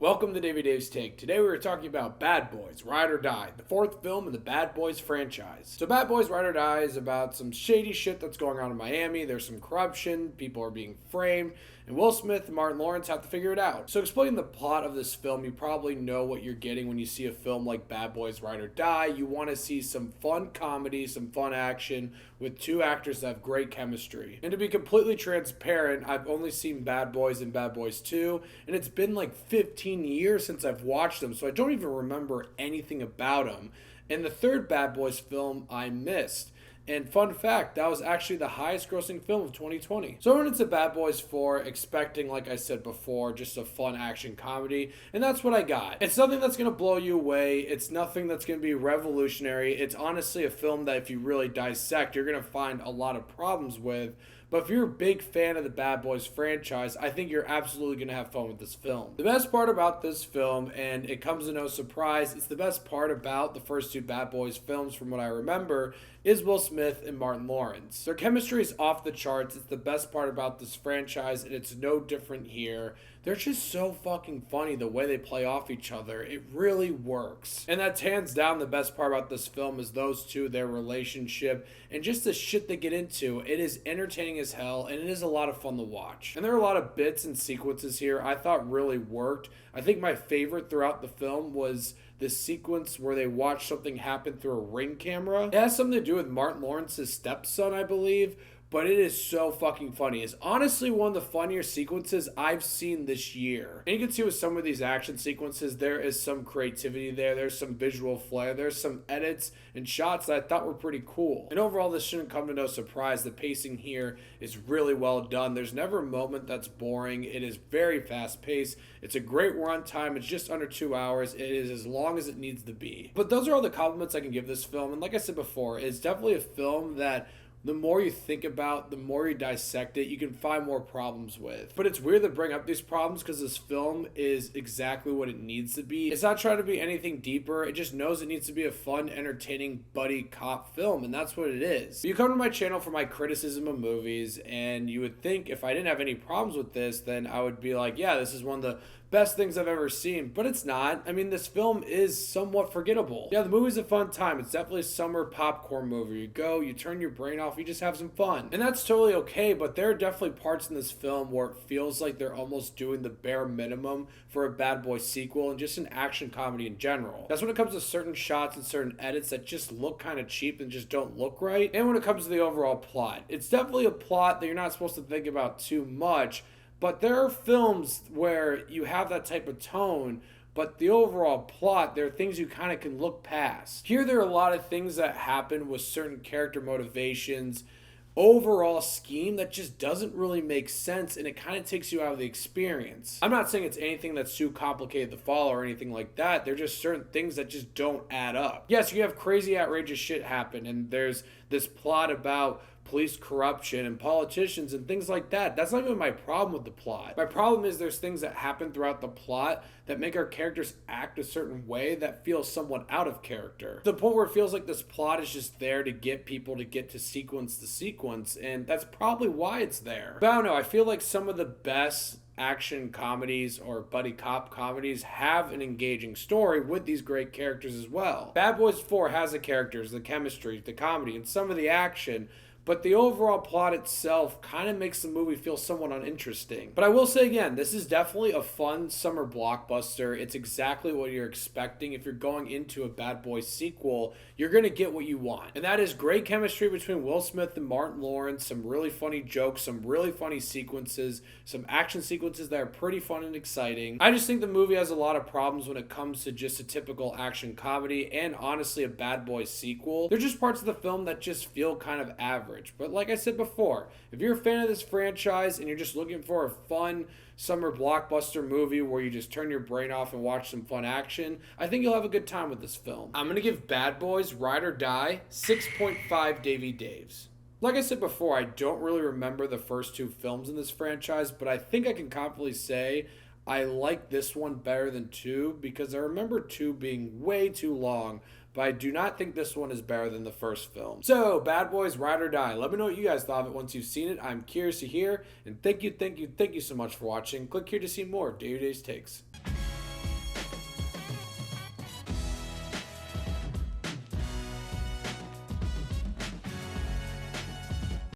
Welcome to Davy's Take. Today we are talking about Bad Boys, Ride or Die, the fourth film in the Bad Boys franchise. So Bad Boys, Ride or Die is about some shady shit that's going on in Miami. There's some corruption, people are being framed, and Will Smith and Martin Lawrence have to figure it out. So explaining the plot of this film, you probably know what you're getting when you see a film like Bad Boys, Ride or Die. You want to see some fun comedy, some fun action with two actors that have great chemistry. And to be completely transparent, I've only seen Bad Boys and Bad Boys 2, and it's been like 15 years since I've watched them, so I don't even remember anything about them. And the third Bad Boys film I missed. And fun fact, that was actually the highest grossing film of 2020. So I went into Bad Boys 4 expecting, like I said before, just a fun action comedy, and that's what I got. It's nothing that's going to blow you away. It's nothing that's going to be revolutionary. It's honestly a film that if you really dissect, you're going to find a lot of problems with. But if you're a big fan of the Bad Boys franchise, I think you're absolutely going to have fun with this film. The best part about this film, and it comes to no surprise, it's the best part about the first two Bad Boys films from what I remember, is Will Smith and Martin Lawrence. Their chemistry is off the charts. It's the best part about this franchise, and it's no different here. They're just so fucking funny the way they play off each other. It really works. And that's hands down the best part about this film is those two, their relationship, and just the shit they get into. It is entertaining as hell, and it is a lot of fun to watch. And there are a lot of bits and sequences here I thought really worked. I think my favorite throughout the film was the sequence where they watch something happen through a Ring camera. It has something to do with Martin Lawrence's stepson, I believe, but it is so fucking funny. It's honestly one of the funnier sequences I've seen this year. And you can see with some of these action sequences, there is some creativity there. There's some visual flair. There's some edits and shots that I thought were pretty cool. And overall, this shouldn't come to no surprise. The pacing here is really well done. There's never a moment that's boring. It is very fast paced. It's a great run time. It's just under 2 hours. It is as long as it needs to be. But those are all the compliments I can give this film. And like I said before, it's definitely a film that the more you think about, the more you dissect it, you can find more problems with. But it's weird to bring up these problems because this film is exactly what it needs to be. It's not trying to be anything deeper. It just knows it needs to be a fun, entertaining buddy cop film, and that's what it is. You come to my channel for my criticism of movies, and you would think if I didn't have any problems with this, then I would be like, yeah, this is one of the best things I've ever seen, but it's not. I mean, this film is somewhat forgettable. Yeah, the movie's a fun time. It's definitely a summer popcorn movie. You go, you turn your brain off, you just have some fun. And that's totally okay, but there are definitely parts in this film where it feels like they're almost doing the bare minimum for a Bad Boys sequel and just an action comedy in general. That's when it comes to certain shots and certain edits that just look kind of cheap and just don't look right. And when it comes to the overall plot, it's definitely a plot that you're not supposed to think about too much. But there are films where you have that type of tone, but the overall plot, there are things you kind of can look past. Here, there are a lot of things that happen with certain character motivations, overall scheme that just doesn't really make sense, and it kind of takes you out of the experience. I'm not saying it's anything that's too complicated to follow or anything like that. They're just certain things that just don't add up. Yes, you have crazy, outrageous shit happen, and there's this plot about police corruption and politicians and things like that. That's not even my problem with the plot. My problem is there's things that happen throughout the plot that make our characters act a certain way that feels somewhat out of character. To the point where it feels like this plot is just there to get people to get to sequence the sequence, and that's probably why it's there. But I don't know, I feel like some of the best action comedies or buddy cop comedies have an engaging story with these great characters as well. Bad Boys 4 has the characters, the chemistry, the comedy, and some of the action, but the overall plot itself kind of makes the movie feel somewhat uninteresting. But I will say again, this is definitely a fun summer blockbuster. It's exactly what you're expecting. If you're going into a Bad Boys sequel, you're going to get what you want. And that is great chemistry between Will Smith and Martin Lawrence, some really funny jokes, some really funny sequences, some action sequences that are pretty fun and exciting. I just think the movie has a lot of problems when it comes to just a typical action comedy and honestly a Bad Boys sequel. There's just parts of the film that just feel kind of average. But like I said before, if you're a fan of this franchise and you're just looking for a fun summer blockbuster movie where you just turn your brain off and watch some fun action, I think you'll have a good time with this film. I'm going to give Bad Boys Ride or Die 6.5 Davey Daves. Like I said before, I don't really remember the first two films in this franchise, but I think I can confidently say I like this one better than 2 because I remember 2 being way too long, but I do not think this one is better than the first film. So, Bad Boys, Ride or Die. Let me know what you guys thought of it once you've seen it. I'm curious to hear, and thank you so much for watching. Click here to see more Davy's Takes.